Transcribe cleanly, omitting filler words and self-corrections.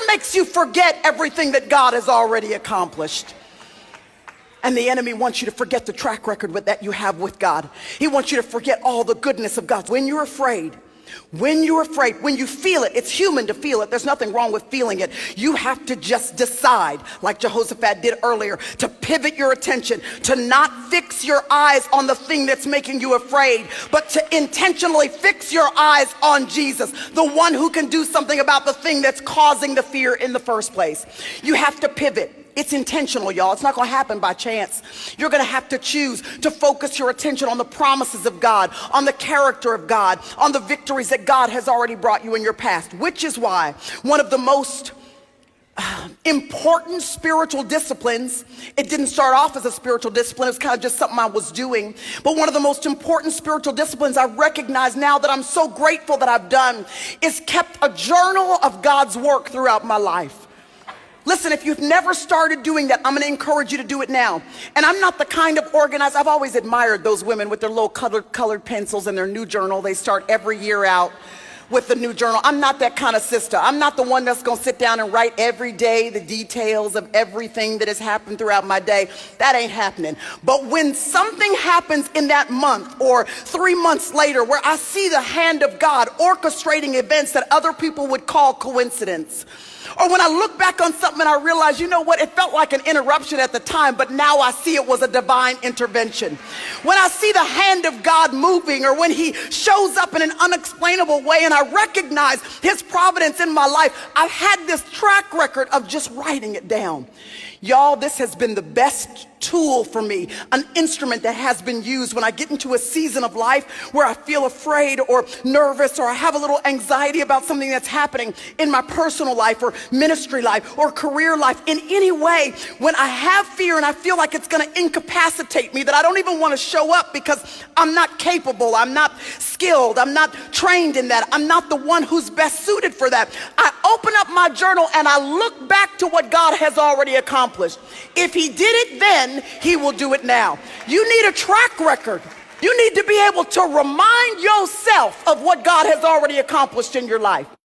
makes you forget everything that God has already accomplished. And the enemy wants you to forget the track record that you have with God. He wants you to forget all the goodness of God. When you're afraid, when you feel it, it's human to feel it. There's nothing wrong with feeling it. You have to just decide, like Jehoshaphat did earlier, to pivot your attention, to not fix your eyes on the thing that's making you afraid, but to intentionally fix your eyes on Jesus, the one who can do something about the thing that's causing the fear in the first place. You have to pivot. It's intentional, y'all. It's not going to happen by chance. You're going to have to choose to focus your attention on the promises of God, on the character of God, on the victories that God has already brought you in your past, which is why one of the most important spiritual disciplines, it didn't start off as a spiritual discipline, it was kind of just something I was doing, but one of the most important spiritual disciplines I recognize now that I'm so grateful that I've done is kept a journal of God's work throughout my life. Listen, if you've never started doing that, I'm going to encourage you to do it now. And I'm not the kind of organizer. I've always admired those women with their little colored pencils and their new journal. They start every year out with the new journal. I'm not that kind of sister. I'm not the one that's going to sit down and write every day the details of everything that has happened throughout my day. That ain't happening. But when something happens in that month or 3 months later where I see the hand of God orchestrating events that other people would call coincidence, or when I look back on something and I realize, you know what, it felt like an interruption at the time, but now I see it was a divine intervention. When I see the hand of God moving, or when he shows up in an unexplainable way and I recognize his providence in my life, I've had this track record of just writing it down. Y'all, this has been the best tool for me, an instrument that has been used when I get into a season of life where I feel afraid or nervous, or I have a little anxiety about something that's happening in my personal life or ministry life or career life. In any way, when I have fear and I feel like it's going to incapacitate me, that I don't even want to show up because I'm not capable, I'm not skilled, I'm not trained in that, I'm not the one who's best suited for that, I open up my journal and I look back to what God has already accomplished. If he did it then, he will do it now. You need a track record. You need to be able to remind yourself of what God has already accomplished in your life.